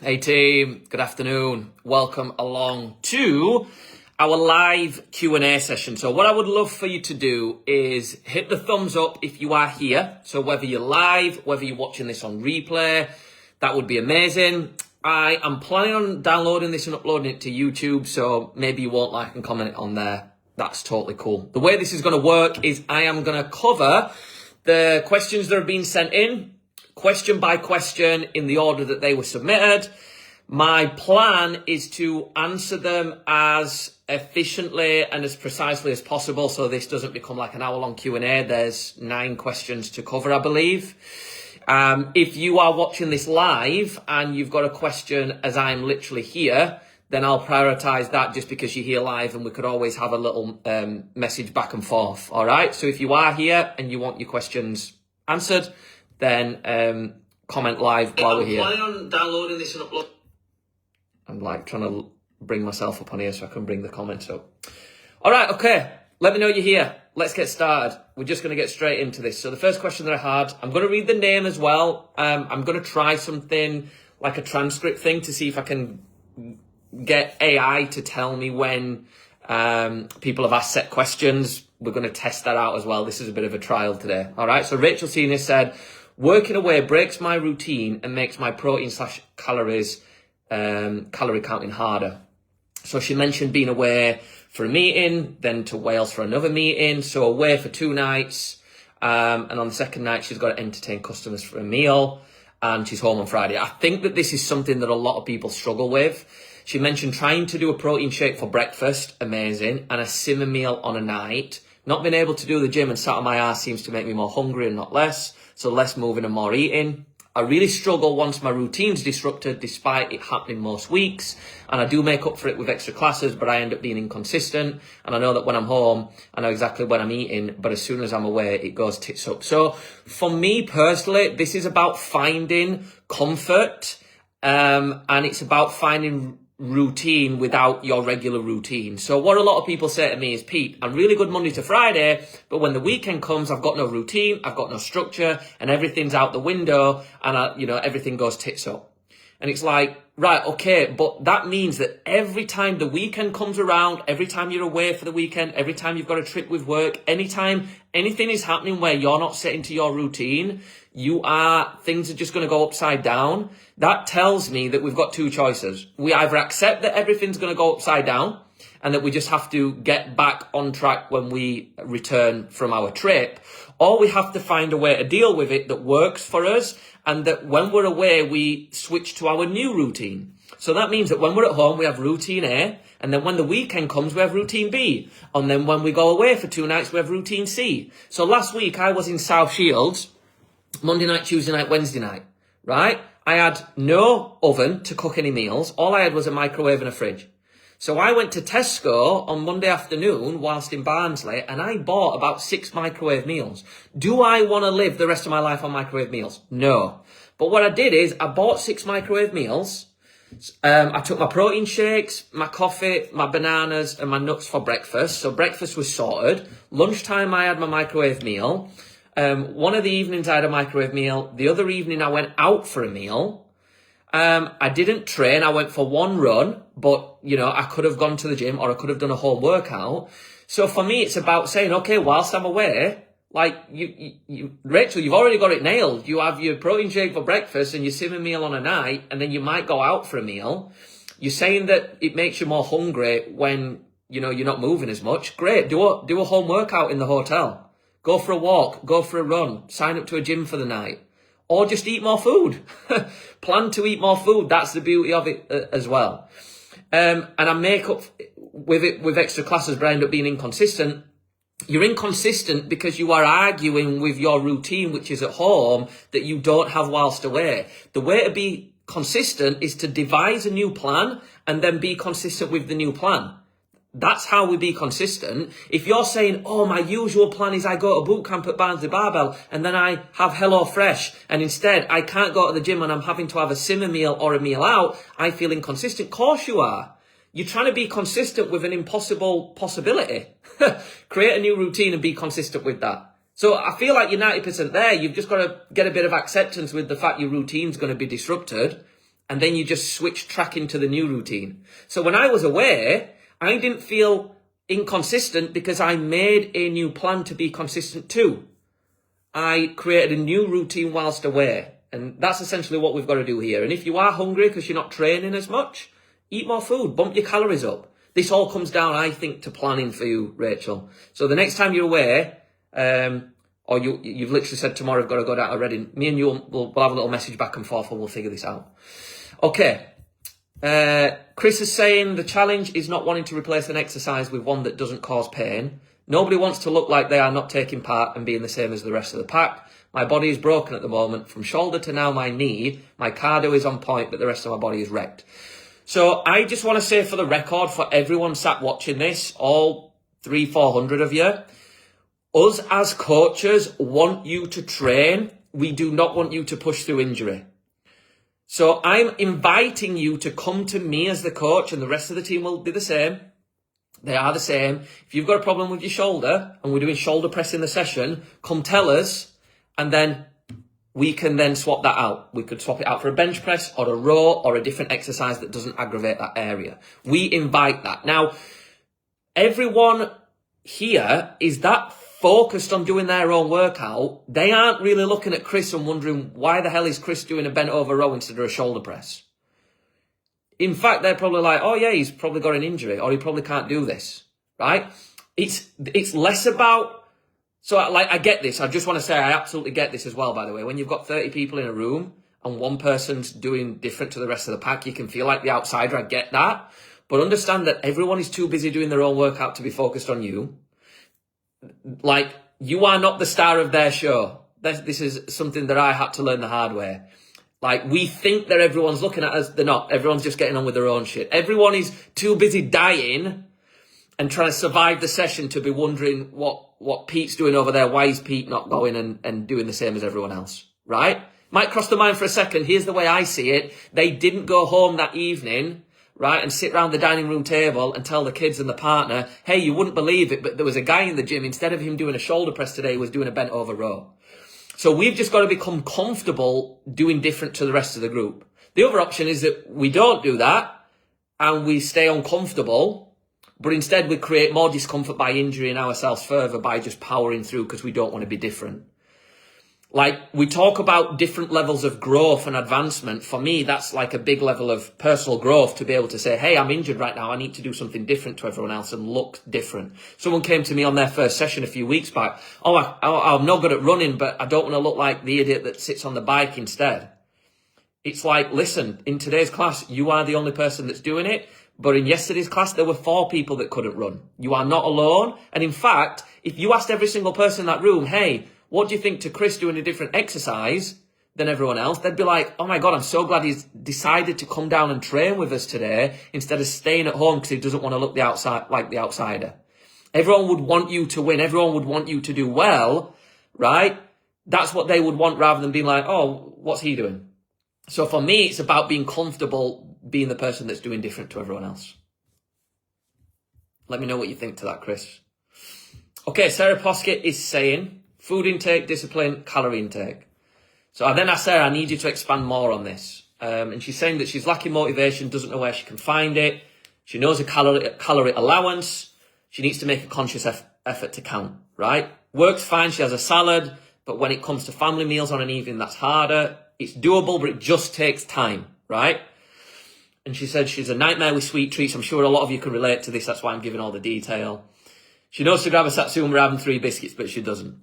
Hey team, good afternoon. Welcome along to our live Q&A session. So what I would love for you to do is hit the thumbs up if you are here. So whether you're live, whether you're watching this on replay, that would be amazing. I am planning on downloading this and uploading it to YouTube, so maybe you won't like and comment on there. That's totally cool. The way this is going to work is I am going to cover the questions that have been sent in, question by question in the order that they were submitted. My plan is to answer them as efficiently and as precisely as possible, so this doesn't become like an hour-long Q&A. There's 9 questions to cover, I believe. If you are watching this live and you've got a question as I'm literally here, then I'll prioritize that just because you're here live, and we could always have a little message back and forth. All right. So if you are here and you want your questions answered, then comment live while we're here. I'm planning on downloading this and upload. I'm like trying to bring myself up on here so I can bring the comments up. All right. Okay. Let me know you're here. Let's get started. We're just going to get straight into this. So the first question that I had, I'm going to read the name as well. I'm going to try something like a transcript thing to see if I can get AI to tell me when people have asked set questions. We're going to test that out as well. This is a bit of a trial today. All right. So Rachel Senior said, working away breaks my routine and makes my protein/calories calorie counting harder. So she mentioned being away for a meeting, then to Wales for another meeting. So away for 2 nights. And on the second night, she's got to entertain customers for a meal, and she's home on Friday. I think that this is something that a lot of people struggle with. She mentioned trying to do a protein shake for breakfast, amazing, and a simmer meal on a night. Not being able to do the gym and sat on my ass seems to make me more hungry and not less. So less moving and more eating. I really struggle once my routine's disrupted, despite it happening most weeks. And I do make up for it with extra classes, but I end up being inconsistent. And I know that when I'm home, I know exactly when I'm eating, but as soon as I'm away, it goes tits up. So for me personally, this is about finding comfort, and it's about finding routine without your regular routine. So what a lot of people say to me is, Pete, I'm really good Monday to Friday, but when the weekend comes, I've got no routine, I've got no structure, and everything's out the window, and everything goes tits up. And it's like, right, okay, but that means that every time the weekend comes around, every time you're away for the weekend, every time you've got a trip with work, anytime anything is happening where you're not setting to your routine, things are just going to go upside down. That tells me that we've got 2 choices. We either accept that everything's going to go upside down and that we just have to get back on track when we return from our trip, or we have to find a way to deal with it that works for us, and that when we're away, we switch to our new routine. So that means that when we're at home, we have routine A, and then when the weekend comes, we have routine B. And then when we go away for 2 nights, we have routine C. So last week, I was in South Shields, Monday night, Tuesday night, Wednesday night, right? I had no oven to cook any meals. All I had was a microwave and a fridge. So I went to Tesco on Monday afternoon whilst in Barnsley, and I bought about 6 microwave meals. Do I want to live the rest of my life on microwave meals? No. But what I did is I bought 6 microwave meals. I took my protein shakes, my coffee, my bananas, and my nuts for breakfast. So breakfast was sorted. Lunchtime, I had my microwave meal. One of the evenings I had a microwave meal. The other evening I went out for a meal. I didn't train. I went for 1 run, but I could have gone to the gym, or I could have done a home workout. So for me, it's about saying, okay, whilst I'm away, like Rachel, you've already got it nailed. You have your protein shake for breakfast and your simmer meal on a night, and then you might go out for a meal. You're saying that it makes you more hungry when, you're not moving as much. Great. Do a home workout in the hotel. Go for a walk, go for a run, sign up to a gym for the night, or just eat more food. Plan to eat more food. That's the beauty of it as well. And I make up with it with extra classes, but I end up being inconsistent. You're inconsistent because you are arguing with your routine, which is at home, that you don't have whilst away. The way to be consistent is to devise a new plan and then be consistent with the new plan. That's how we be consistent. If you're saying, oh, my usual plan is I go to boot camp at Barnsley Barbell and then I have HelloFresh, and instead I can't go to the gym and I'm having to have a simmer meal or a meal out, I feel inconsistent. Of course you are. You're trying to be consistent with an impossible possibility. Create a new routine and be consistent with that. So I feel like you're 90% there. You've just got to get a bit of acceptance with the fact your routine's going to be disrupted. and then you just switch track into the new routine. So when I was away, I didn't feel inconsistent because I made a new plan to be consistent too. I created a new routine whilst away. And that's essentially what we've got to do here. And if you are hungry because you're not training as much, eat more food, bump your calories up. This all comes down, I think, to planning for you, Rachel. So the next time you're away, or you've literally said tomorrow I've got to go down to Reading, me and you will have a little message back and forth and we'll figure this out. Okay. Chris is saying the challenge is not wanting to replace an exercise with one that doesn't cause pain. Nobody wants to look like they are not taking part and being the same as the rest of the pack. My body is broken at the moment. From shoulder to now my knee, my cardio is on point, but the rest of my body is wrecked. So I just want to say for the record, for everyone sat watching this, all 300-400 of you, us as coaches want you to train. We do not want you to push through injury. So I'm inviting you to come to me as the coach, and the rest of the team will be the same. They are the same. If you've got a problem with your shoulder and we're doing shoulder press in the session, come tell us, and then we can then swap that out. We could swap it out for a bench press or a row or a different exercise that doesn't aggravate that area. We invite that. Now, everyone here is that focused on doing their own workout. They aren't really looking at Chris and wondering, why the hell is Chris doing a bent over row instead of a shoulder press? In fact, they're probably like, oh yeah, he's probably got an injury or he probably can't do this, right? It's less about, so like, I get this. I just want to say I absolutely get this as well, by the way. When you've got 30 people in a room and one person's doing different to the rest of the pack, you can feel like the outsider. I get that. But understand that everyone is too busy doing their own workout to be focused on you. Like, you are not the star of their show. This is something that I had to learn the hard way. Like, we think that everyone's looking at us. They're not. Everyone's just getting on with their own shit. Everyone is too busy dying and trying to survive the session to be wondering what Pete's doing over there. Why is Pete not going and doing the same as everyone else, right? Might cross the mind for a second. Here's the way I see it. They didn't go home that evening, right, and sit around the dining room table and tell the kids and the partner, hey, you wouldn't believe it, but there was a guy in the gym, instead of him doing a shoulder press today, he was doing a bent over row. So we've just got to become comfortable doing different to the rest of the group. The other option is that we don't do that and we stay uncomfortable, but instead we create more discomfort by injuring ourselves further by just powering through because we don't want to be different. Like, we talk about different levels of growth and advancement. For me, that's like a big level of personal growth to be able to say, hey, I'm injured right now. I need to do something different to everyone else and look different. Someone came to me on their first session a few weeks back. Oh, I'm not good at running, but I don't want to look like the idiot that sits on the bike instead. It's like, listen, in today's class, you are the only person that's doing it. But in yesterday's class, there were 4 people that couldn't run. You are not alone. And in fact, if you asked every single person in that room, hey, what do you think to Chris doing a different exercise than everyone else? They'd be like, oh my God, I'm so glad he's decided to come down and train with us today instead of staying at home because he doesn't want to look like the outsider. Everyone would want you to win. Everyone would want you to do well, right? That's what they would want rather than being like, oh, what's he doing? So for me, it's about being comfortable being the person that's doing different to everyone else. Let me know what you think to that, Chris. Okay, Sarah Poskett is saying, food intake, discipline, calorie intake. So I then asked Sarah, I need you to expand more on this. And she's saying that she's lacking motivation, doesn't know where she can find it. She knows a calorie allowance. She needs to make a conscious effort to count, right? Works fine, she has a salad, but when it comes to family meals on an evening, that's harder. It's doable, but it just takes time, right? And she said she's a nightmare with sweet treats. I'm sure a lot of you can relate to this. That's why I'm giving all the detail. She knows to grab a Satsuma rather than 3 biscuits, but she doesn't.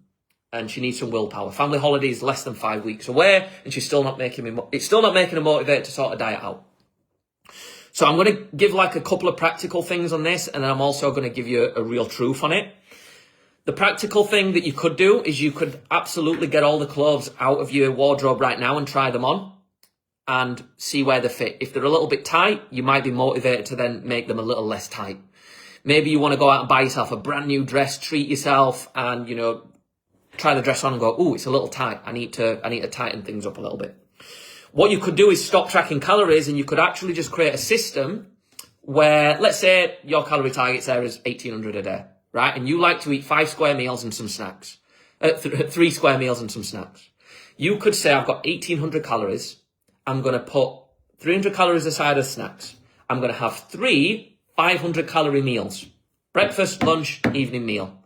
And she needs some willpower. Family holiday is less than 5 weeks away, and she's still not making her motivated to sort of diet out. So I'm going to give like a couple of practical things on this, and then I'm also going to give you a real truth on it. The practical thing that you could do is you could absolutely get all the clothes out of your wardrobe right now and try them on and see where they fit. If they're a little bit tight, you might be motivated to then make them a little less tight. Maybe you want to go out and buy yourself a brand new dress, treat yourself, and, you know, try the dress on and go, ooh, it's a little tight. I need to tighten things up a little bit. What you could do is stop tracking calories, and you could actually just create a system where, let's say your calorie target there is 1,800 a day, right? And you like to eat 5 square meals and some snacks, 3 square meals and some snacks. You could say, I've got 1,800 calories. I'm going to put 300 calories a side of snacks. I'm going to have 3 500-calorie meals. Breakfast, lunch, evening meal.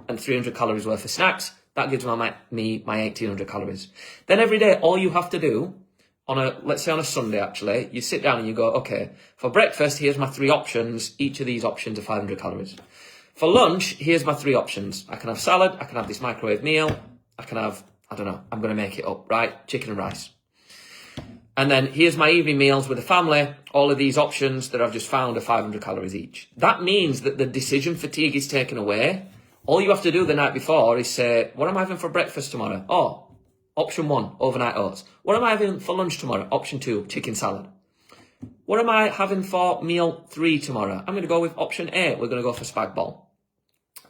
And 300 calories worth of snacks. That gives me my 1,800 calories. Then every day, all you have to do, let's say on a Sunday actually, you sit down and you go, okay, for breakfast, here's my 3 options. Each of these options are 500 calories. For lunch, here's my 3 options. I can have salad, I can have this microwave meal, I can have, I don't know, I'm going to make it up, right? Chicken and rice. And then here's my evening meals with the family. All of these options that I've just found are 500 calories each. That means that the decision fatigue is taken away. All you have to do the night before is say, what am I having for breakfast tomorrow? Oh, option 1, overnight oats. What am I having for lunch tomorrow? Option 2, chicken salad. What am I having for meal 3 tomorrow? I'm going to go with option A. We're going to go for spag bol.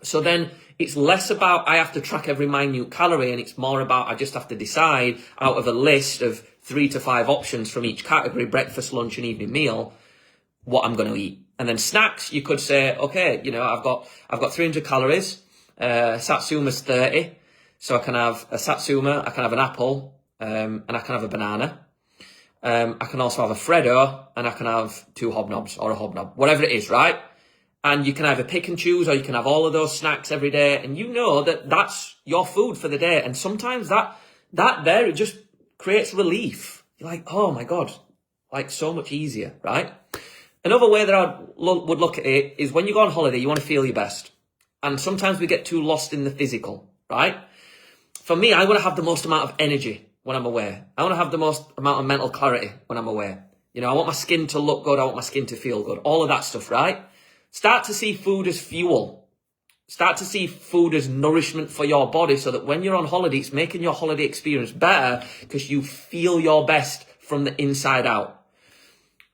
So then it's less about I have to track every minute calorie, and it's more about I just have to decide out of a list of 3 to 5 options from each category, breakfast, lunch and evening meal, what I'm going to eat. And then snacks, you could say, okay, you know, I've got 300 calories, Satsuma's 30. So I can have a Satsuma, I can have an apple, and I can have a banana. I can also have a Freddo, and I can have 2 hobnobs or a hobnob, whatever it is, right? And you can either pick and choose, or you can have all of those snacks every day, and you know that that's your food for the day. And sometimes that there, it just creates relief. You're like, oh my God, like so much easier, right? Another way that I would look at it is when you go on holiday, you want to feel your best. And sometimes we get too lost in the physical, right? For me, I want to have the most amount of energy when I'm away. I want to have the most amount of mental clarity when I'm away. You know, I want my skin to look good. I want my skin to feel good. All of that stuff, right? Start to see food as fuel. Start to see food as nourishment for your body, so that when you're on holiday, it's making your holiday experience better because you feel your best from the inside out.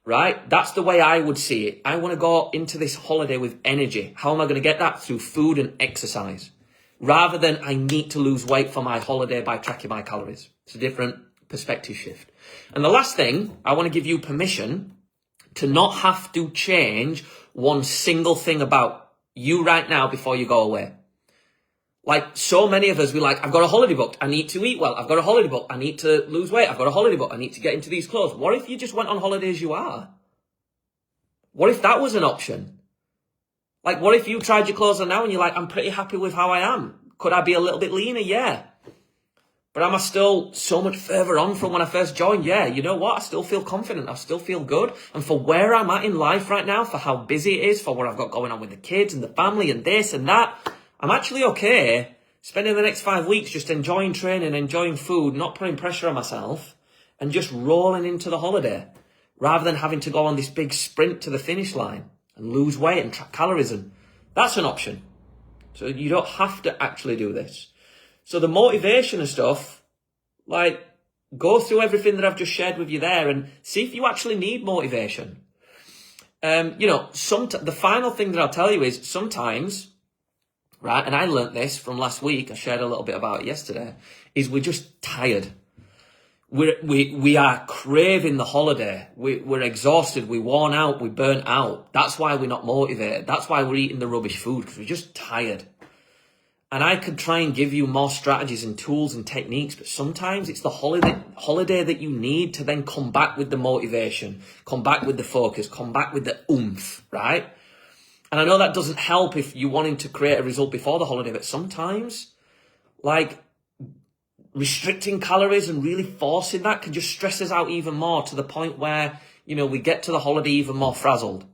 Right? That's the way I would see it. I want to go into this holiday with energy. How am I going to get that? Through food and exercise. Rather than I need to lose weight for my holiday by tracking my calories. It's a different perspective shift. And the last thing, I want to give you permission to not have to change one single thing about you right now before you go away. Like so many of us, we're like, I've got a holiday booked. I need to eat well. I've got a holiday booked. I need to lose weight. I've got a holiday booked. I need to get into these clothes. What if you just went on holiday as you are? What if that was an option? Like, what if you tried your clothes on now and you're like, I'm pretty happy with how I am. Could I be a little bit leaner? Yeah. But am I still so much further on from when I first joined? Yeah. You know what? I still feel confident. I still feel good. And for where I'm at in life right now, for how busy it is, for what I've got going on with the kids and the family and this and that, I'm actually okay spending the next 5 weeks just enjoying training, enjoying food, not putting pressure on myself, and just rolling into the holiday, rather than having to go on this big sprint to the finish line and lose weight and track calories. And that's an option. So you don't have to actually do this. So the motivation and stuff, like, go through everything that I've just shared with you there and see if you actually need motivation. You know, the final thing that I'll tell you is sometimes, right, and I learnt this from last week, I shared a little bit about it yesterday, is we're just tired. We are craving the holiday. We're exhausted, we're worn out, we're burnt out. That's why we're not motivated. That's why we're eating the rubbish food, because we're just tired. And I could try and give you more strategies and tools and techniques, but sometimes it's the holiday that you need to then come back with the motivation, come back with the focus, come back with the oomph, right? And I know that doesn't help if you're wanting to create a result before the holiday, but sometimes, like, restricting calories and really forcing that can just stress us out even more, to the point where, you know, we get to the holiday even more frazzled.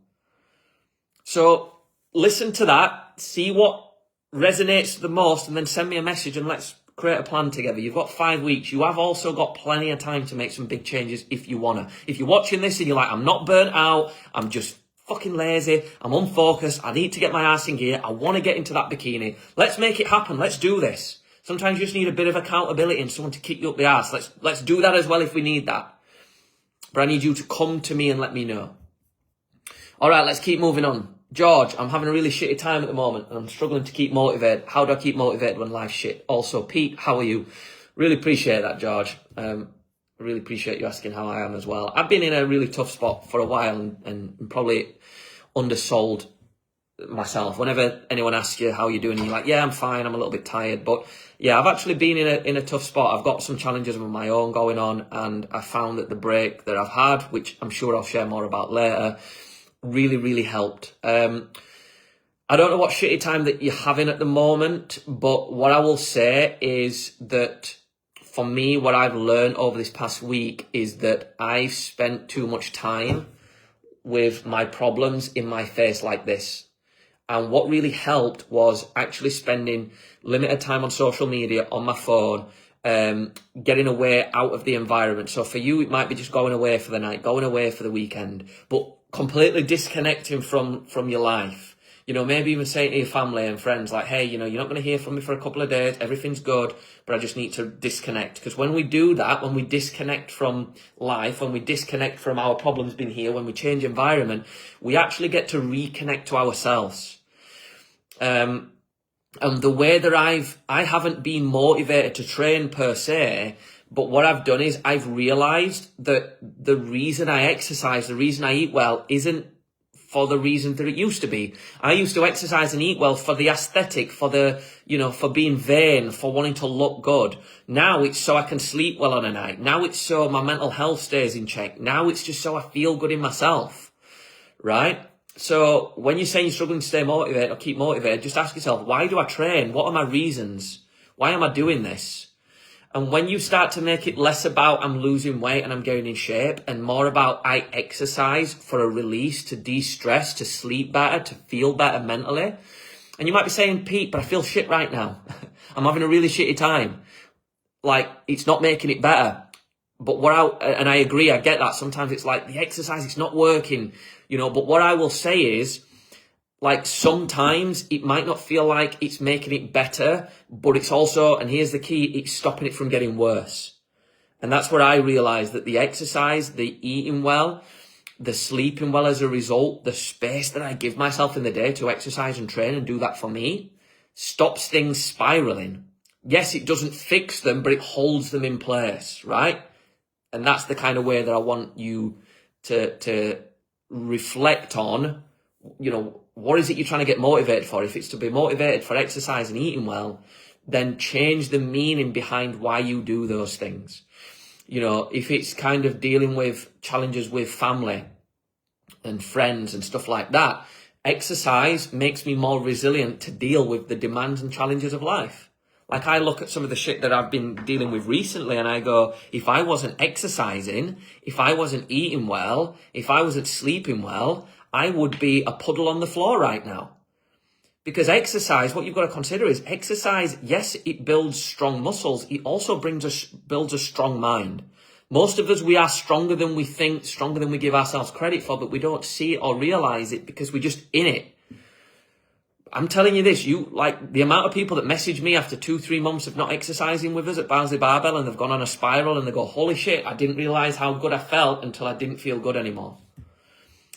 So listen to that, see what resonates the most, and then send me a message and let's create a plan together. You've got 5 weeks. You have also got plenty of time to make some big changes if you want to. If you're watching this and you're like, I'm not burnt out, I'm just fucking lazy, I'm unfocused, I need to get my ass in gear, I want to get into that bikini. Let's make it happen. Let's do this. Sometimes you just need a bit of accountability and someone to kick you up the arse. Let's do that as well if we need that. But I need you to come to me and let me know. All right, let's keep moving on. George, I'm having a really shitty time at the moment and I'm struggling to keep motivated. How do I keep motivated when life's shit? Also, Pete, how are you? Really appreciate that, George. I really appreciate you asking how I am as well. I've been in a really tough spot for a while and probably undersold myself. Whenever anyone asks you how you're doing, you're like, yeah, I'm fine, I'm a little bit tired. But yeah, I've actually been in a tough spot. I've got some challenges of my own going on, and I found that the break that I've had, which I'm sure I'll share more about later, really, really helped. I don't know what shitty time that you're having at the moment, but what I will say is that for me, what I've learned over this past week is that I've spent too much time with my problems in my face like this. And what really helped was actually spending limited time on social media, on my phone, getting away out of the environment. So for you, it might be just going away for the night, going away for the weekend, but completely disconnecting from your life. You know, maybe even saying to your family and friends, like, hey, you know, you're not going to hear from me for a couple of days. Everything's good, but I just need to disconnect. Because when we do that, when we disconnect from life, when we disconnect from our problems being here, when we change environment, we actually get to reconnect to ourselves. And the way that I haven't been motivated to train per se, but what I've done is I've realized that the reason I exercise, the reason I eat well, isn't for the reason that it used to be. I used to exercise and eat well for the aesthetic, for the, you know, for being vain, for wanting to look good. Now it's so I can sleep well on a night. Now it's so my mental health stays in check. Now it's just so I feel good in myself, right? So when you're saying you're struggling to stay motivated or keep motivated, just ask yourself, why do I train? What are my reasons? Why am I doing this? And when you start to make it less about I'm losing weight and I'm getting in shape, and more about I exercise for a release, to de-stress, to sleep better, to feel better mentally. And you might be saying, Pete, but I feel shit right now. I'm having a really shitty time. Like, it's not making it better. But and I agree, I get that. Sometimes it's like the exercise, it's not working, you know, but what I will say is, like, sometimes it might not feel like it's making it better, but it's also, and here's the key, it's stopping it from getting worse. And that's where I realized that the exercise, the eating well, the sleeping well as a result, the space that I give myself in the day to exercise and train and do that for me, stops things spiraling. Yes, it doesn't fix them, but it holds them in place, right? And that's the kind of way that I want you to reflect on, you know, what is it you're trying to get motivated for? If it's to be motivated for exercise and eating well, then change the meaning behind why you do those things. You know, if it's kind of dealing with challenges with family and friends and stuff like that, exercise makes me more resilient to deal with the demands and challenges of life. Like, I look at some of the shit that I've been dealing with recently and I go, if I wasn't exercising, if I wasn't eating well, if I wasn't sleeping well, I would be a puddle on the floor right now. Because exercise, what you've got to consider is exercise, yes, it builds strong muscles. It also builds a strong mind. Most of us, we are stronger than we think, stronger than we give ourselves credit for, but we don't see it or realize it because we're just in it. I'm telling you this, like the amount of people that message me after 2-3 months of not exercising with us at Barnsley Barbell, and they've gone on a spiral and they go, holy shit, I didn't realize how good I felt until I didn't feel good anymore.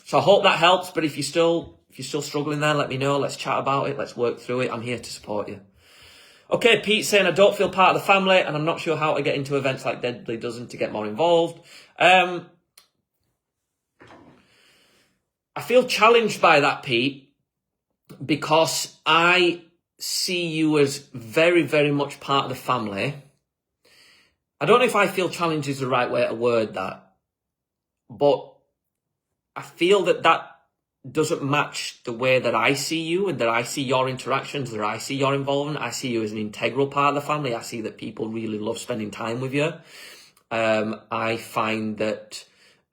So I hope that helps, but if you're still struggling there, let me know. Let's chat about it. Let's work through it. I'm here to support you. Okay, Pete saying, I don't feel part of the family and I'm not sure how to get into events like Deadly Dozen to get more involved. I feel challenged by that, Pete, because I see you as very, very much part of the family. I don't know if I feel challenged is the right way to word that, but I feel that doesn't match the way that I see you and that I see your interactions, that I see your involvement. I see you as an integral part of the family. I see that people really love spending time with you. I find that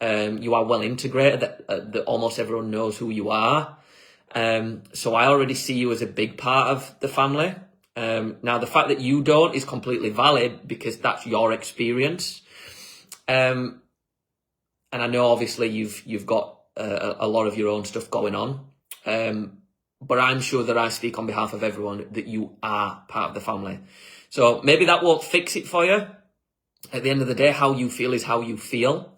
you are well integrated, that almost everyone knows who you are. So I already see you as a big part of the family. Now, the fact that you don't is completely valid because that's your experience. And I know obviously you've got a lot of your own stuff going on. But I'm sure that I speak on behalf of everyone that you are part of the family. So maybe that won't fix it for you. At the end of the day, how you feel is how you feel.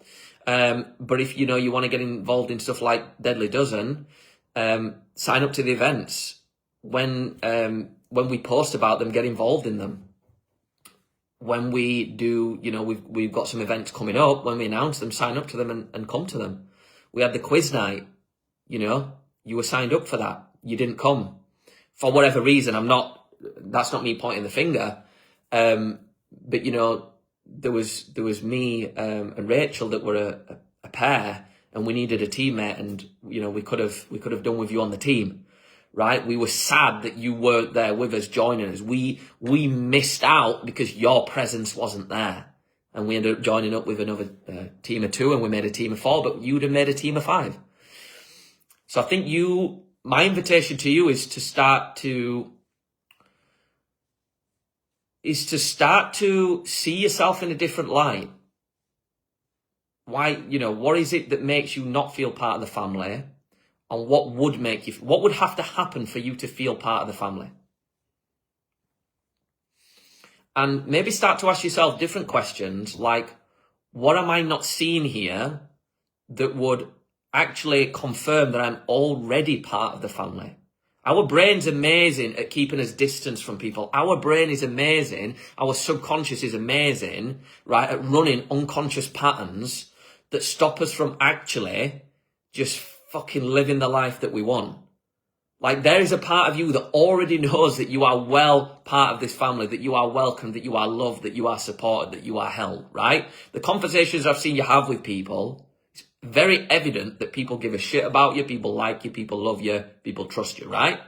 But if you know you want to get involved in stuff like Deadly Dozen, sign up to the events. When we post about them, get involved in them. When we do, you know, we've got some events coming up. When we announce them, sign up to them and come to them. We had the quiz night. You know, you were signed up for that. you didn't come for whatever reason. That's not me pointing the finger. But you know, there was me and Rachel that were a pair, and we needed a teammate, and you know, we could have done with you on the team, right? We were sad that you weren't there with us, joining us. We missed out because your presence wasn't there, and we ended up joining up with another team of 2, and we made a team of 4. But you'd have made a team of 5. So I think my invitation to you is to start to see yourself in a different light. Why, you know, what is it that makes you not feel part of the family? And what would have to happen for you to feel part of the family? And maybe start to ask yourself different questions like, what am I not seeing here that would actually confirm that I'm already part of the family? Our brain's amazing at keeping us distance from people. Our brain is amazing. Our subconscious is amazing, right, at running unconscious patterns that stop us from actually just fucking living the life that we want. Like, there is a part of you that already knows that you are well part of this family, that you are welcome, that you are loved, that you are supported, that you are held, right? The conversations I've seen you have with people, it's very evident that people give a shit about you, people like you, people love you, people trust you, right?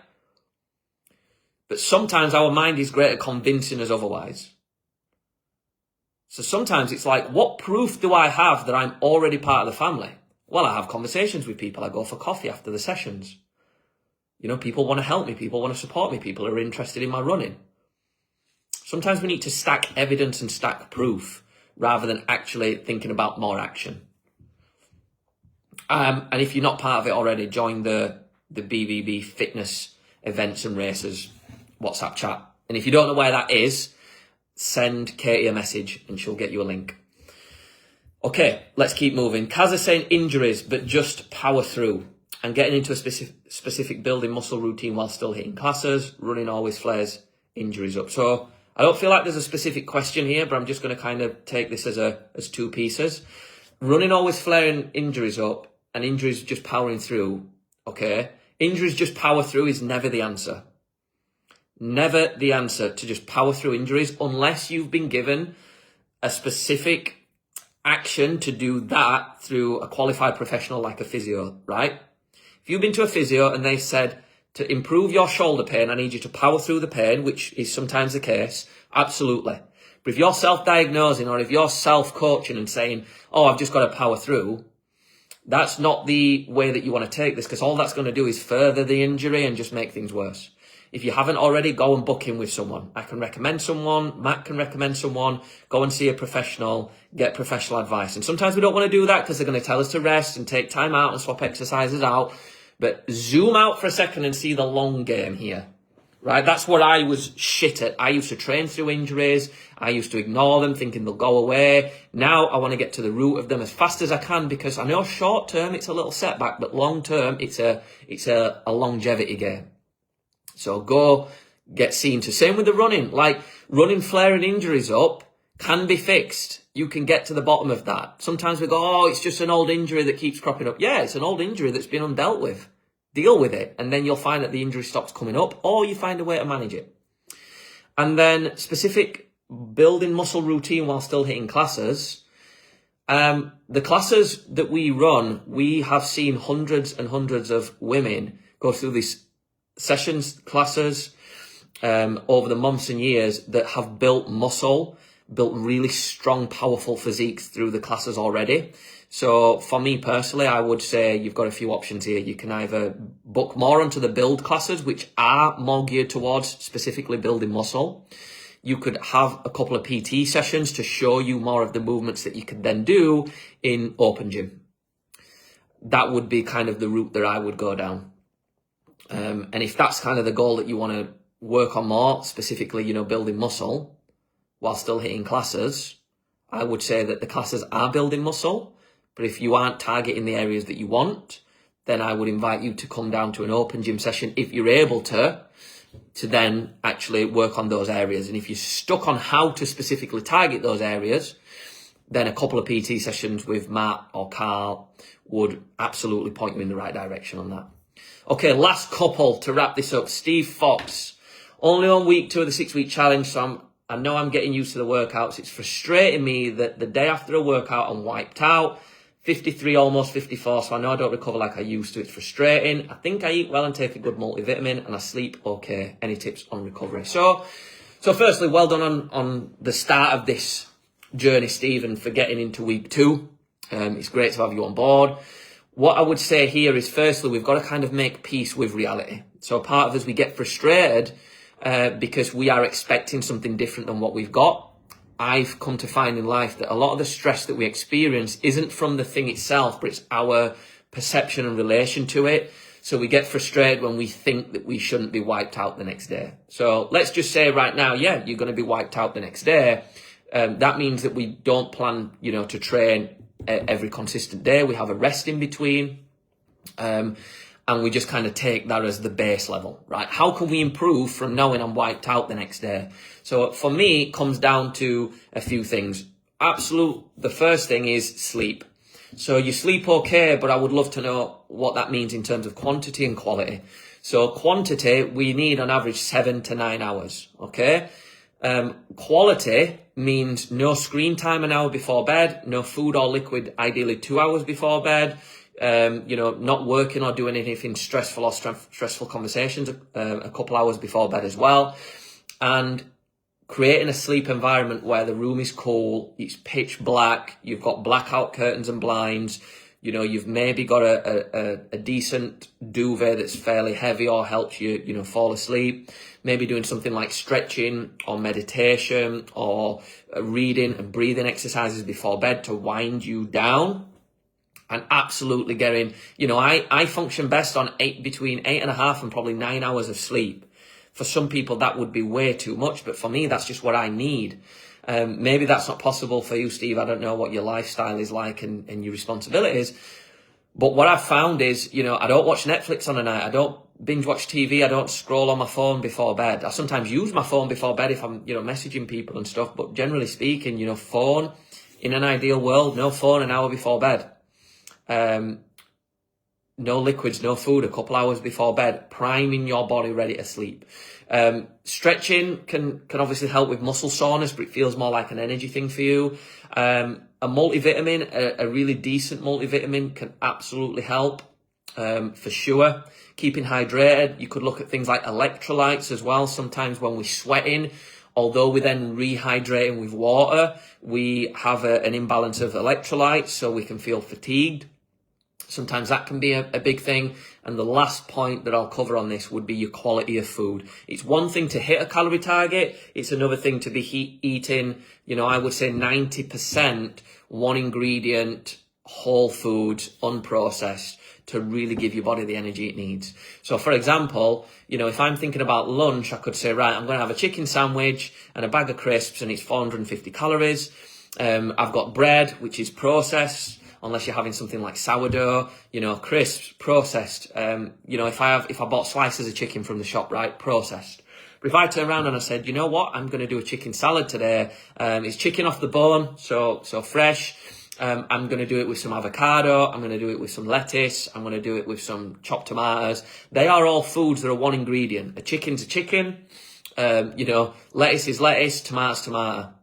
But sometimes our mind is great at convincing us otherwise. So sometimes it's like, what proof do I have that I'm already part of the family? Well, I have conversations with people. I go for coffee after the sessions. You know, people want to help me. People want to support me. People are interested in my running. Sometimes we need to stack evidence and stack proof rather than actually thinking about more action. And if you're not part of it already, join the BBB fitness events and races WhatsApp chat. And if you don't know where that is, send Katie a message and she'll get you a link. Okay, let's keep moving. Kaz is saying injuries, but just power through. And getting into a specific building muscle routine while still hitting classes. Running always flares injuries up. So I don't feel like there's a specific question here, but I'm just going to kind of take this as 2 pieces. Running always flaring injuries up and injuries just powering through. Okay, injuries just power through is never the answer. Never the answer to just power through injuries unless you've been given a specific action to do that through a qualified professional like a physio, right? If you've been to a physio and they said, to improve your shoulder pain, I need you to power through the pain, which is sometimes the case, absolutely. But if you're self-diagnosing or if you're self-coaching and saying, oh, I've just got to power through, that's not the way that you want to take this, because all that's going to do is further the injury and just make things worse. If you haven't already, go and book in with someone. I can recommend someone, Matt can recommend someone, go and see a professional, get professional advice. And sometimes we don't want to do that because they're going to tell us to rest and take time out and swap exercises out. But zoom out for a second and see the long game here, right? That's what I was shit at. I used to train through injuries. I used to ignore them thinking they'll go away. Now I want to get to the root of them as fast as I can, because I know short term it's a little setback, but long term it's a longevity game. So go get seen to. Same with the running. Like, running flaring injuries up can be fixed. You can get to the bottom of that. Sometimes we go, oh, it's just an old injury that keeps cropping up. Yeah, it's an old injury that's been undealt with. Deal with it. And then you'll find that the injury stops coming up, or you find a way to manage it. And then specific building muscle routine while still hitting classes. The classes that we run, we have seen hundreds and hundreds of women go through these sessions, classes, over the months and years that have built muscle, built really strong, powerful physiques through the classes already. So for me personally, I would say you've got a few options here. You can either book more onto the build classes, which are more geared towards specifically building muscle. You could have a couple of PT sessions to show you more of the movements that you could then do in open gym. That would be kind of the route that I would go down. And if that's kind of the goal that you want to work on more, specifically, you know, building muscle while still hitting classes, I would say that the classes are building muscle. But if you aren't targeting the areas that you want, then I would invite you to come down to an open gym session if you're able to then actually work on those areas. And if you're stuck on how to specifically target those areas, then a couple of PT sessions with Matt or Carl would absolutely point you in the right direction on that. Okay, last couple to wrap this up. Steve Fox, only on week 2 of the 6-week challenge, so I know I'm getting used to the workouts. It's frustrating me that the day after a workout, I'm wiped out. 53, almost 54, so I know I don't recover like I used to. It's frustrating. I think I eat well and take a good multivitamin, and I sleep okay. Any tips on recovery? So firstly, well done on the start of this journey, Stephen, for getting into week 2. It's great to have you on board. What I would say here is, firstly, we've got to kind of make peace with reality. So part of us, we get frustrated because we are expecting something different than what we've got. I've come to find in life that a lot of the stress that we experience isn't from the thing itself, but it's our perception and relation to it. So we get frustrated when we think that we shouldn't be wiped out the next day. So let's just say right now, yeah, you're going to be wiped out the next day. That means that we don't plan, to train every consistent day. We have a rest in between. And we just kind of take that as the base level, right? How can we improve from knowing I'm wiped out the next day? So for me, it comes down to a few things. The first thing is sleep. So you sleep okay, but I would love to know what that means in terms of quantity and quality. So quantity, we need on average 7 to 9 hours, okay? Quality means no screen time an hour before bed, no food or liquid, ideally 2 hours before bed. Not working or doing anything stressful or stressful conversations a couple hours before bed as well. And creating a sleep environment where the room is cool, it's pitch black, you've got blackout curtains and blinds, you've maybe got a decent duvet that's fairly heavy or helps you, fall asleep. Maybe doing something like stretching or meditation or reading and breathing exercises before bed to wind you down. And absolutely getting, I function best on between 8.5 and probably 9 hours of sleep. For some people, that would be way too much, but for me, that's just what I need. Maybe that's not possible for you, Steve. I don't know what your lifestyle is like and your responsibilities. But what I've found is, I don't watch Netflix on a night. I don't binge watch TV. I don't scroll on my phone before bed. I sometimes use my phone before bed if I'm, messaging people and stuff. But generally speaking, phone, in an ideal world, no phone an hour before bed. No liquids, no food, a couple hours before bed, priming your body ready to sleep. Stretching can obviously help with muscle soreness, but it feels more like an energy thing for you. A multivitamin, a really decent multivitamin can absolutely help, for sure. Keeping hydrated, you could look at things like electrolytes as well. Sometimes when we're sweating, although we're then rehydrating with water, we have an imbalance of electrolytes, so we can feel fatigued. Sometimes that can be a big thing. And the last point that I'll cover on this would be your quality of food. It's one thing to hit a calorie target. It's another thing to be eating, I would say 90% one ingredient, whole foods, unprocessed, to really give your body the energy it needs. So for example, if I'm thinking about lunch, I could say, right, I'm going to have a chicken sandwich and a bag of crisps and it's 450 calories. I've got bread, which is processed, unless you're having something like sourdough, crisps, processed. If I bought slices of chicken from the shop, right, processed. But if I turn around and I said, you know what, I'm going to do a chicken salad today. It's chicken off the bone, so fresh. I'm going to do it with some avocado. I'm going to do it with some lettuce. I'm going to do it with some chopped tomatoes. They are all foods that are one ingredient. A chicken's a chicken. Lettuce is lettuce, tomato's tomato.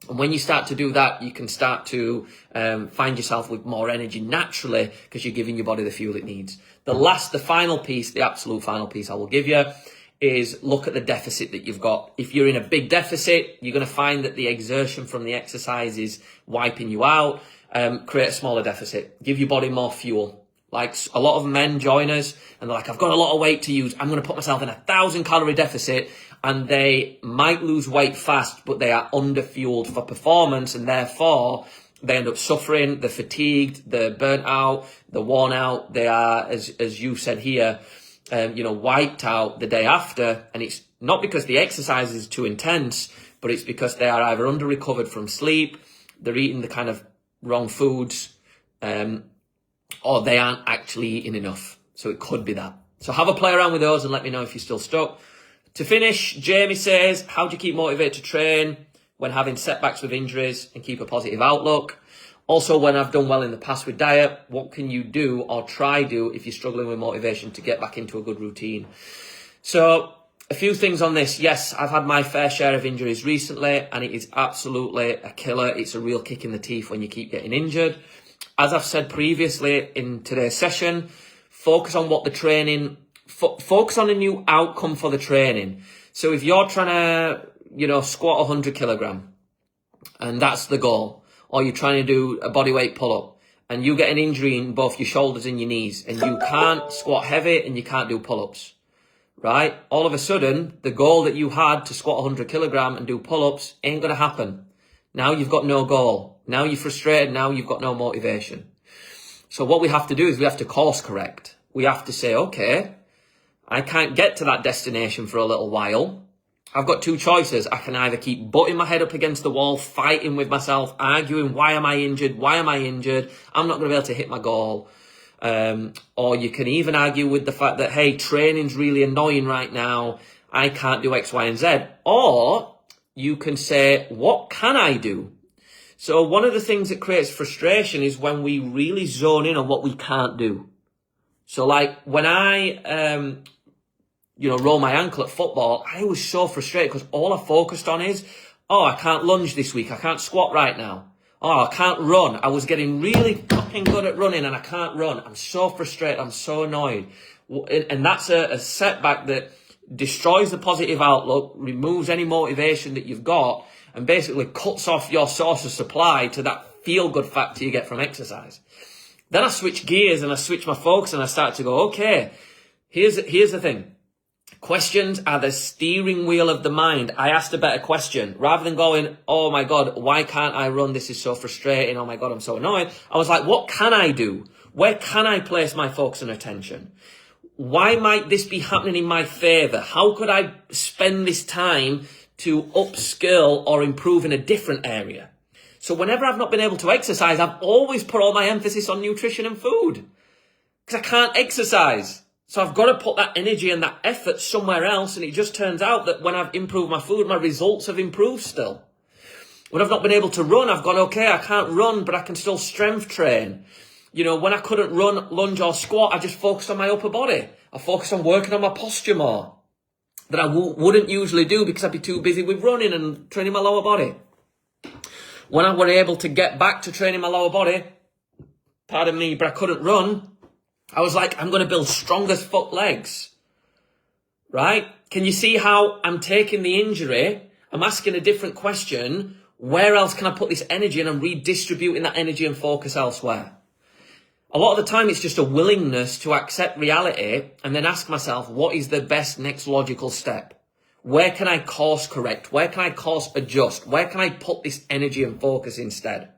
And when you start to do that, you can start to find yourself with more energy naturally because you're giving your body the fuel it needs. The final piece, the absolute final piece I will give you is look at the deficit that you've got. If you're in a big deficit, you're going to find that the exertion from the exercise is wiping you out. Create a smaller deficit. Give your body more fuel. Like a lot of men join us and they're like, I've got a lot of weight to use. I'm going to put myself in 1,000 calorie deficit, and they might lose weight fast, but they are under-fueled for performance, and therefore they end up suffering. They're fatigued, they're burnt out, they're worn out. They are, as you said here, wiped out the day after. And it's not because the exercise is too intense, but it's because they are either under-recovered from sleep, they're eating the kind of wrong foods, or they aren't actually eating enough. So it could be that. So have a play around with those and let me know if you're still stuck. To finish, Jamie says, how do you keep motivated to train when having setbacks with injuries and keep a positive outlook? Also, when I've done well in the past with diet, what can you do or try do if you're struggling with motivation to get back into a good routine? So a few things on this. Yes, I've had my fair share of injuries recently, and it is absolutely a killer. It's a real kick in the teeth when you keep getting injured. As I've said previously in today's session, focus on what the training, focus on a new outcome for the training. So if you're trying to, squat 100 kilogram, and that's the goal, or you're trying to do a bodyweight pull-up, and you get an injury in both your shoulders and your knees, and you can't squat heavy and you can't do pull-ups, right? All of a sudden, the goal that you had to squat 100 kilogram and do pull-ups ain't going to happen. Now you've got no goal. Now you're frustrated. Now you've got no motivation. So what we have to do is we have to course correct. We have to say, okay, I can't get to that destination for a little while. I've got two choices. I can either keep butting my head up against the wall, fighting with myself, arguing, why am I injured? Why am I injured? I'm not going to be able to hit my goal. Or you can even argue with the fact that, hey, training's really annoying right now. I can't do X, Y, and Z. Or you can say, what can I do? So one of the things that creates frustration is when we really zone in on what we can't do. So like when I, roll my ankle at football, I was so frustrated because all I focused on is, oh, I can't lunge this week. I can't squat right now. Oh, I can't run. I was getting really fucking good at running and I can't run. I'm so frustrated. I'm so annoyed. And that's a setback that destroys the positive outlook, removes any motivation that you've got, and basically cuts off your source of supply to that feel-good factor you get from exercise. Then I switch gears and I switch my focus and I start to go, okay, here's the thing. Questions are the steering wheel of the mind. I asked a better question. Rather than going, oh my God, why can't I run? This is so frustrating. Oh my God, I'm so annoyed. I was like, what can I do? Where can I place my focus and attention? Why might this be happening in my favor? How could I spend this time to upskill or improve in a different area? So whenever I've not been able to exercise, I've always put all my emphasis on nutrition and food because I can't exercise. So I've got to put that energy and that effort somewhere else. And it just turns out that when I've improved my food, my results have improved still. When I've not been able to run, I've gone, okay, I can't run, but I can still strength train. When I couldn't run, lunge or squat, I just focused on my upper body. I focused on working on my posture more that I wouldn't usually do because I'd be too busy with running and training my lower body. When I were able to get back to training my lower body, pardon me, but I couldn't run, I was like, I'm going to build strong as fuck legs, right? Can you see how I'm taking the injury? I'm asking a different question. Where else can I put this energy? And I'm redistributing that energy and focus elsewhere. A lot of the time, it's just a willingness to accept reality and then ask myself, what is the best next logical step? Where can I course correct? Where can I course adjust? Where can I put this energy and focus instead?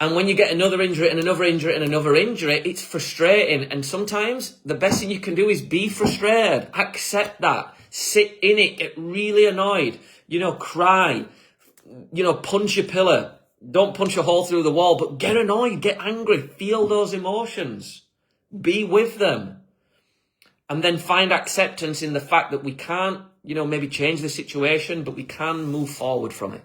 And when you get another injury and another injury and another injury, it's frustrating. And sometimes the best thing you can do is be frustrated. Accept that. Sit in it. Get really annoyed. Cry. Punch your pillar. Don't punch a hole through the wall, but get annoyed, get angry. Feel those emotions. Be with them. And then find acceptance in the fact that we can't, maybe change the situation, but we can move forward from it.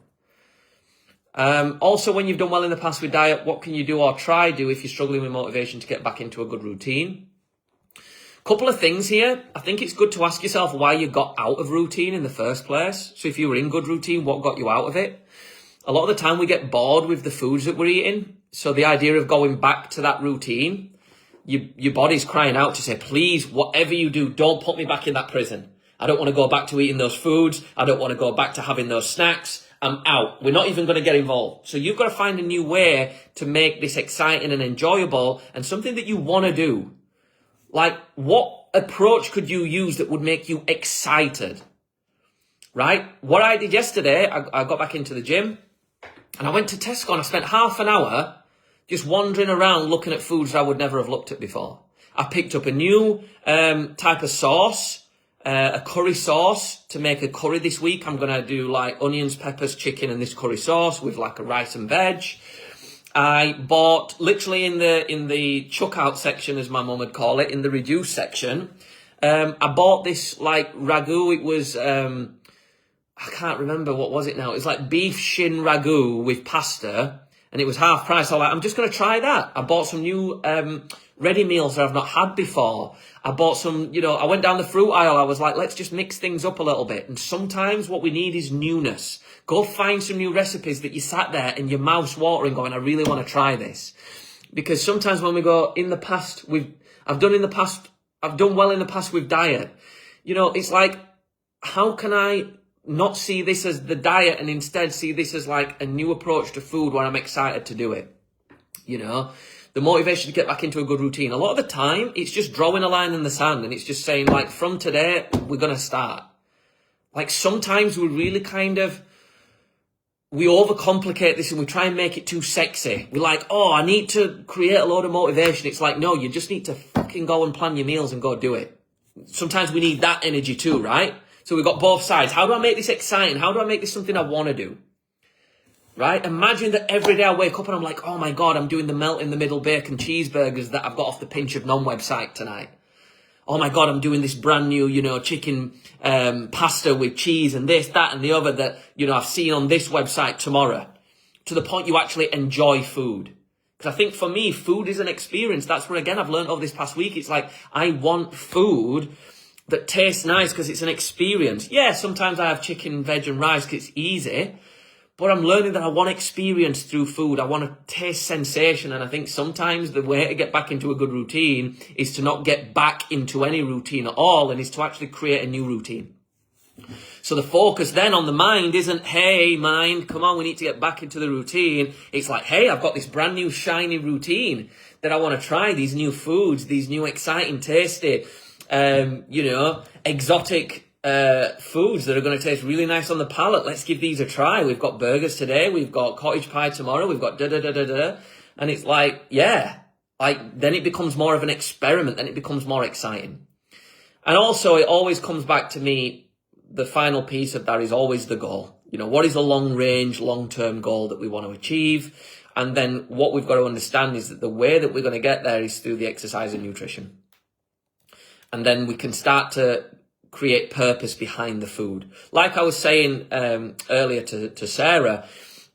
Also, when you've done well in the past with diet, what can you do or try do if you're struggling with motivation to get back into a good routine? Couple of things here. I think it's good to ask yourself why you got out of routine in the first place. So if you were in good routine, what got you out of it? A lot of the time we get bored with the foods that we're eating. So the idea of going back to that routine, your body's crying out to say, please, whatever you do, don't put me back in that prison. I don't want to go back to eating those foods. I don't want to go back to having those snacks. I'm out. We're not even going to get involved. So you've got to find a new way to make this exciting and enjoyable and something that you want to do. Like, what approach could you use that would make you excited? Right? What I did yesterday, I got back into the gym and I went to Tesco and I spent half an hour just wandering around looking at foods I would never have looked at before. I picked up a new type of sauce, a curry sauce to make a curry this week. I'm going to do like onions, peppers, chicken and this curry sauce with like a rice and veg. I bought literally in the chuck out section, as my mum would call it, in the reduced section. I bought this like ragu. It was, I can't remember what was it now. It's like beef shin ragu with pasta. and it was half price. I was like, I'm just going to try that. I bought some new ready meals that I've not had before. I bought some, I went down the fruit aisle. I was like, let's just mix things up a little bit. And sometimes what we need is newness. Go find some new recipes that you sat there and your mouth's watering going, I really want to try this. Because sometimes when we go, in the past, I've done well in the past with diet. It's like, how can I not see this as the diet and instead see this as like a new approach to food where I'm excited to do it? The motivation to get back into a good routine. A lot of the time, it's just drawing a line in the sand and it's just saying like, from today, we're going to start. Like sometimes we really we overcomplicate this and we try and make it too sexy. We're like, oh, I need to create a load of motivation. It's like, no, you just need to fucking go and plan your meals and go do it. Sometimes we need that energy too, right? So we've got both sides. How do I make this exciting? How do I make this something I want to do? Right? Imagine that every day I wake up and I'm like, oh my God, I'm doing the melt in the middle bacon cheeseburgers that I've got off the Pinch of None website tonight. Oh my God, I'm doing this brand new, chicken pasta with cheese and this, that and the other that, I've seen on this website tomorrow. To the point you actually enjoy food. Because I think for me, food is an experience. That's where, again, I've learned over this past week. It's like, I want food that tastes nice because it's an experience. Yeah, sometimes I have chicken, veg and rice because it's easy. But I'm learning that I want experience through food. I want to taste sensation. And I think sometimes the way to get back into a good routine is to not get back into any routine at all and is to actually create a new routine. So the focus then on the mind isn't, hey, mind, come on, we need to get back into the routine. It's like, hey, I've got this brand new shiny routine that I want to try, these new foods, these new exciting, tasty, exotic foods that are going to taste really nice on the palate. Let's give these a try. We've got burgers today. We've got cottage pie tomorrow. We've got da-da-da-da-da. And it's like, yeah, then it becomes more of an experiment. Then it becomes more exciting. And also it always comes back to me, the final piece of that is always the goal. What is the long range, long-term goal that we want to achieve? And then what we've got to understand is that the way that we're going to get there is through the exercise and nutrition. And then we can start to create purpose behind the food. Like I was saying earlier to Sarah,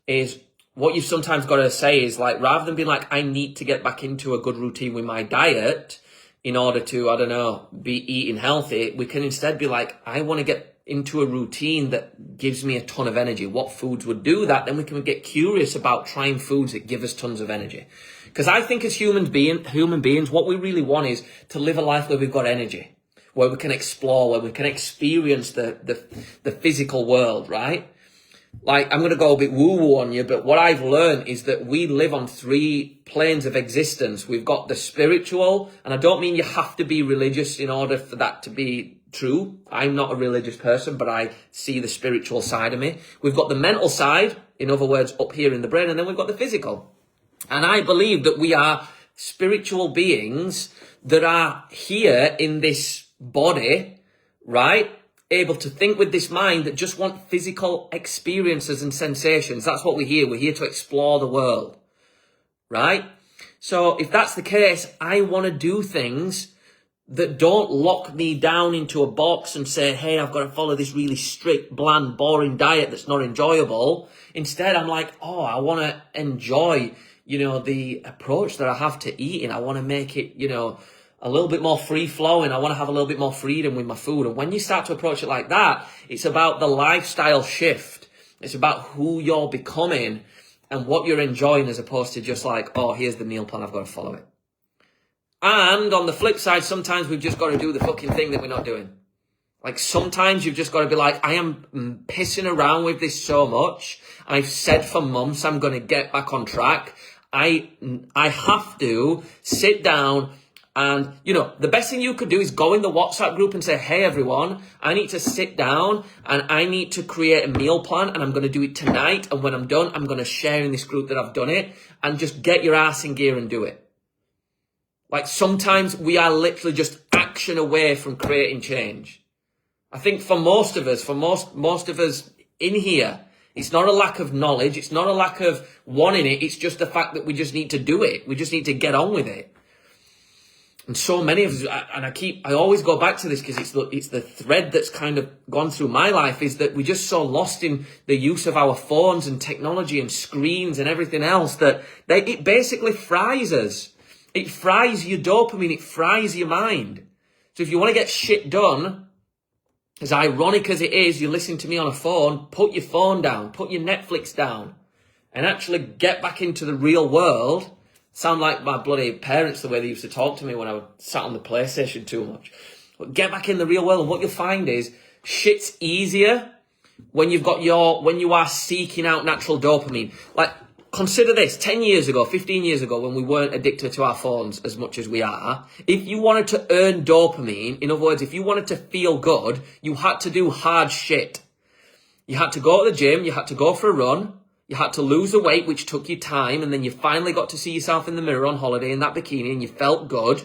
is what you've sometimes got to say is like, rather than being like, I need to get back into a good routine with my diet in order to, be eating healthy, we can instead be like, I want to get into a routine that gives me a ton of energy. What foods would do that? Then we can get curious about trying foods that give us tons of energy. Because I think as human beings, what we really want is to live a life where we've got energy, where we can explore, where we can experience the physical world, right? Like, I'm going to go a bit woo-woo on you, but what I've learned is that we live on 3 planes of existence. We've got the spiritual, and I don't mean you have to be religious in order for that to be true. I'm not a religious person, but I see the spiritual side of me. We've got the mental side, in other words, up here in the brain, and then we've got the physical. And I believe that we are spiritual beings that are here in this body, right? Able to think with this mind that just want physical experiences and sensations. That's what we're here. We're here to explore the world, right? So if that's the case, I want to do things that don't lock me down into a box and say, hey, I've got to follow this really strict, bland, boring diet that's not enjoyable. Instead, I'm like, oh, I want to enjoy, the approach that I have to eating. I want to make it, a little bit more free-flowing. I want to have a little bit more freedom with my food. And when you start to approach it like that, it's about the lifestyle shift. It's about who you're becoming and what you're enjoying, as opposed to just like, oh, here's the meal plan, I've got to follow it. And on the flip side, sometimes we've just got to do the fucking thing that we're not doing. Like sometimes you've just got to be like, I am pissing around with this so much. I've said for months I'm going to get back on track. I have to sit down. And, the best thing you could do is go in the WhatsApp group and say, hey, everyone, I need to sit down and I need to create a meal plan and I'm going to do it tonight. And when I'm done, I'm going to share in this group that I've done it, and just get your ass in gear and do it. Like sometimes we are literally just action away from creating change. I think for most of us, most of us in here, it's not a lack of knowledge. It's not a lack of wanting it. It's just the fact that we just need to do it. We just need to get on with it. And so many of us, and I always go back to this because it's the thread that's kind of gone through my life, is that we're just so lost in the use of our phones and technology and screens and everything else that it basically fries us. It fries your dopamine. It fries your mind. So if you want to get shit done, as ironic as it is, you listen to me on a phone, put your phone down, put your Netflix down, and actually get back into the real world. Sound like my bloody parents, the way they used to talk to me when I sat on the PlayStation too much. But get back in the real world, and what you'll find is shit's easier when you are seeking out natural dopamine. Like, consider this, 10 years ago, 15 years ago, when we weren't addicted to our phones as much as we are, if you wanted to earn dopamine, in other words, if you wanted to feel good, you had to do hard shit. You had to go to the gym, you had to go for a run, you had to lose the weight, which took you time, and then you finally got to see yourself in the mirror on holiday in that bikini, and you felt good,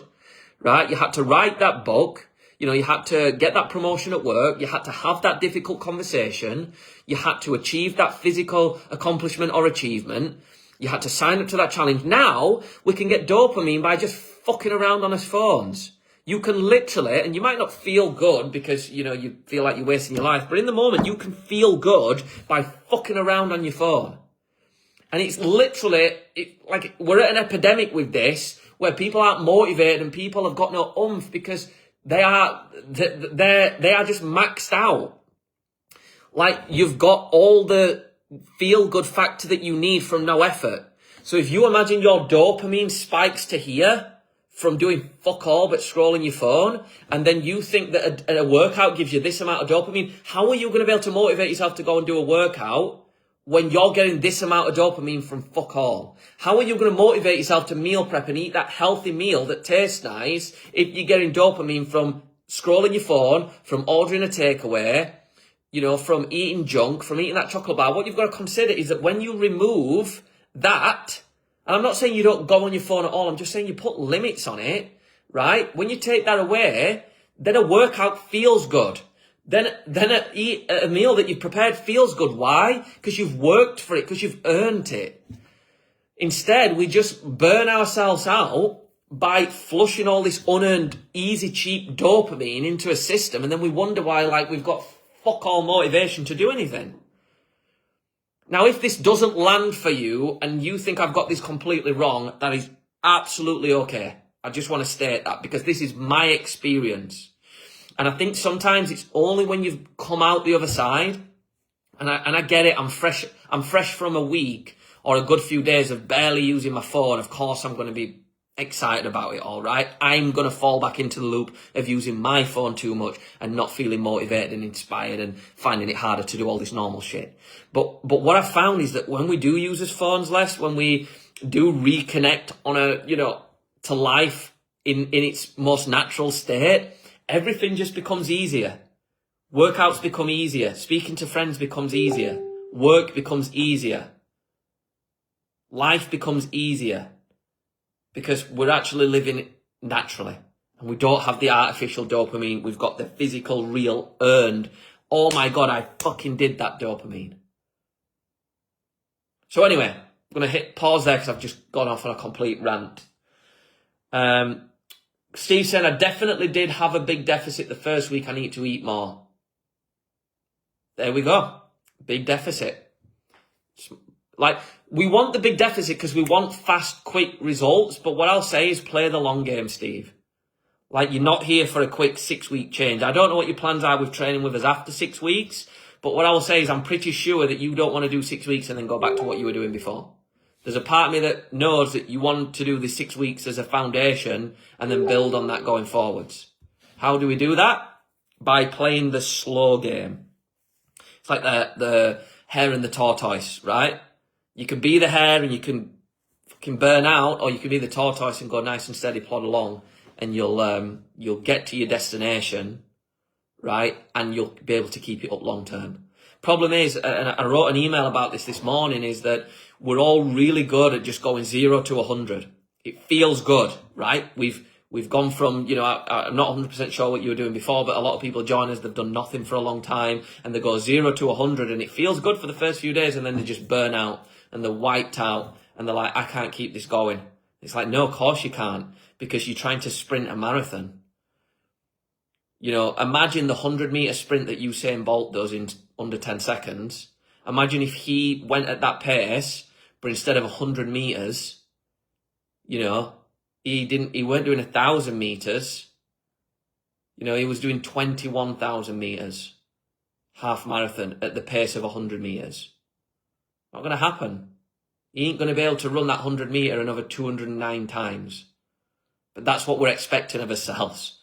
right? You had to write that book, you had to get that promotion at work, you had to have that difficult conversation, you had to achieve that physical accomplishment or achievement, you had to sign up to that challenge. Now, we can get dopamine by just fucking around on our phones. You can literally, and you might not feel good because, you feel like you're wasting your life, but in the moment, you can feel good by fucking around on your phone. And it's literally, like, we're at an epidemic with this, where people aren't motivated and people have got no oomph because they are just maxed out. Like, you've got all the feel-good factor that you need from no effort. So if you imagine your dopamine spikes to here, from doing fuck all but scrolling your phone, and then you think that a workout gives you this amount of dopamine, how are you going to be able to motivate yourself to go and do a workout when you're getting this amount of dopamine from fuck all? How are you going to motivate yourself to meal prep and eat that healthy meal that tastes nice if you're getting dopamine from scrolling your phone, from ordering a takeaway, from eating junk, from eating that chocolate bar? What you've got to consider is that when you remove that, and I'm not saying you don't go on your phone at all, I'm just saying you put limits on it, right? When you take that away, then a workout feels good. Then a meal that you've prepared feels good. Why? Because you've worked for it, because you've earned it. Instead, we just burn ourselves out by flushing all this unearned, easy, cheap dopamine into a system, and then we wonder why, we've got fuck all motivation to do anything. Now, if this doesn't land for you and you think I've got this completely wrong, that is absolutely okay. I just want to state that because this is my experience. And I think sometimes it's only when you've come out the other side, and I get it, I'm fresh from a week or a good few days of barely using my phone. Of course, I'm going to be excited about it, all right? I'm going to fall back into the loop of using my phone too much and not feeling motivated and inspired and finding it harder to do all this normal shit. But what I've found is that when we do use our phones less, when we do reconnect on to life in its most natural state, everything just becomes easier. Workouts become easier. Speaking to friends becomes easier. Work becomes easier. Life becomes easier. Because we're actually living naturally. And we don't have the artificial dopamine. We've got the physical, real, earned. Oh my God, I fucking did that dopamine. So anyway, I'm going to hit pause there because I've just gone off on a complete rant. Steve said, I definitely did have a big deficit the first week. I need to eat more. There we go. Big deficit. We want the big deficit because we want fast, quick results. But what I'll say is play the long game, Steve. You're not here for a quick 6-week change. I don't know what your plans are with training with us after 6 weeks. But what I will say is I'm pretty sure that you don't want to do 6 weeks and then go back to what you were doing before. There's a part of me that knows that you want to do the 6 weeks as a foundation and then build on that going forwards. How do we do that? By playing the slow game. It's like the hare and the tortoise, right? You can be the hare and you can fucking burn out, or you can be the tortoise and go nice and steady, plod along, and you'll get to your destination, right? And you'll be able to keep it up long term. Problem is, and I wrote an email about this morning, is that we're all really good at just going 0 to 100. It feels good, right? We've gone from, I'm not 100% sure what you were doing before, but a lot of people join us, they've done nothing for a long time, and they go 0 to 100, and it feels good for the first few days, and then they just burn out, and they're wiped out, and they're like, I can't keep this going. It's like, no, of course you can't. because you're trying to sprint a marathon. You know, imagine the 100-meter sprint that Usain Bolt does in under 10 seconds. Imagine if he went at that pace, but instead of 100 meters, you know, he weren't doing 1,000 meters. You know, he was doing 21,000 meters, half marathon at the pace of 100 meters. Not going to happen. He ain't going to be able to run that 100 meter another 209 times. But that's what we're expecting of ourselves.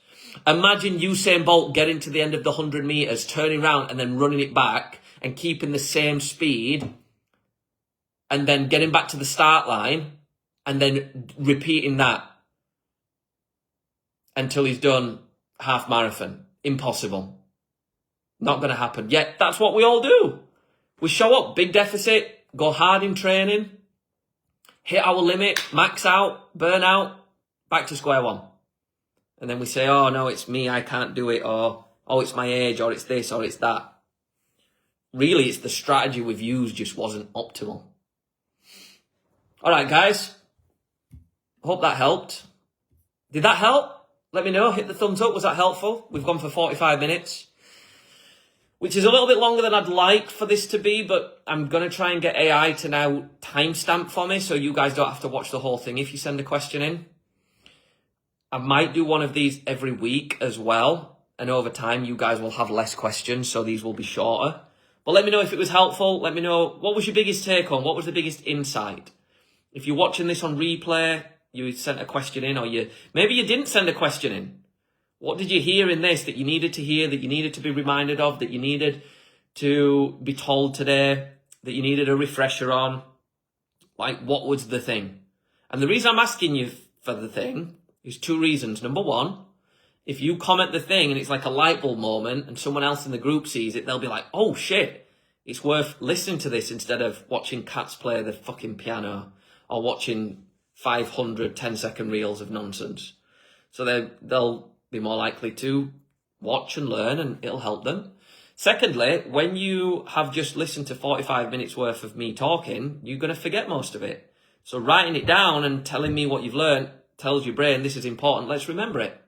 Imagine Usain Bolt getting to the end of the 100 meters, turning around and then running it back and keeping the same speed, and then getting back to the start line and then repeating that until he's done half marathon. Impossible. Not going to happen. Yet that's what we all do. We show up, big deficit, go hard in training, hit our limit, max out, burn out, back to square one. And then we say, oh no, it's me, I can't do it, or oh, it's my age, or it's this, or it's that. Really, it's the strategy we've used just wasn't optimal. All right, guys. Hope that helped. Did that help? Let me know. Hit the thumbs up. Was that helpful? We've gone for 45 minutes, which is a little bit longer than I'd like for this to be, but I'm going to try and get AI to now timestamp for me so you guys don't have to watch the whole thing if you send a question in. I might do one of these every week as well, and over time you guys will have less questions, so these will be shorter. But let me know if it was helpful. Let me know, what was your biggest take home? What was the biggest insight? If you're watching this on replay, you sent a question in, or maybe you didn't send a question in. What did you hear in this that you needed to hear, that you needed to be reminded of, that you needed to be told today, that you needed a refresher on? Like, what was the thing? And the reason I'm asking you for the thing is two reasons. Number one, if you comment the thing and it's like a light bulb moment and someone else in the group sees it, they'll be like, oh shit, it's worth listening to this instead of watching cats play the fucking piano or watching 500 10-second reels of nonsense. So they'll be more likely to watch and learn, and it'll help them. Secondly, when you have just listened to 45 minutes worth of me talking, you're going to forget most of it. So writing it down and telling me what you've learned tells your brain this is important, let's remember it.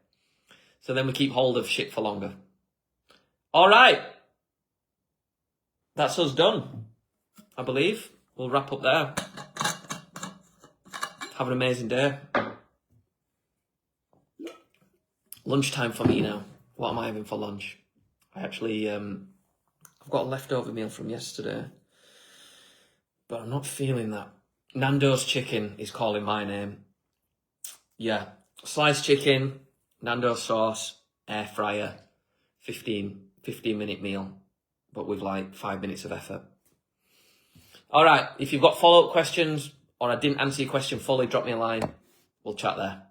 So then we keep hold of shit for longer. All right. That's us done, I believe. We'll wrap up there. Have an amazing day. Lunchtime for me now. What am I having for lunch? I actually, I've got a leftover meal from yesterday, but I'm not feeling that. Nando's chicken is calling my name. Yeah, sliced chicken, Nando's sauce, air fryer, 15-minute meal, but with like 5 minutes of effort. All right, if you've got follow-up questions or I didn't answer your question fully, drop me a line. We'll chat there.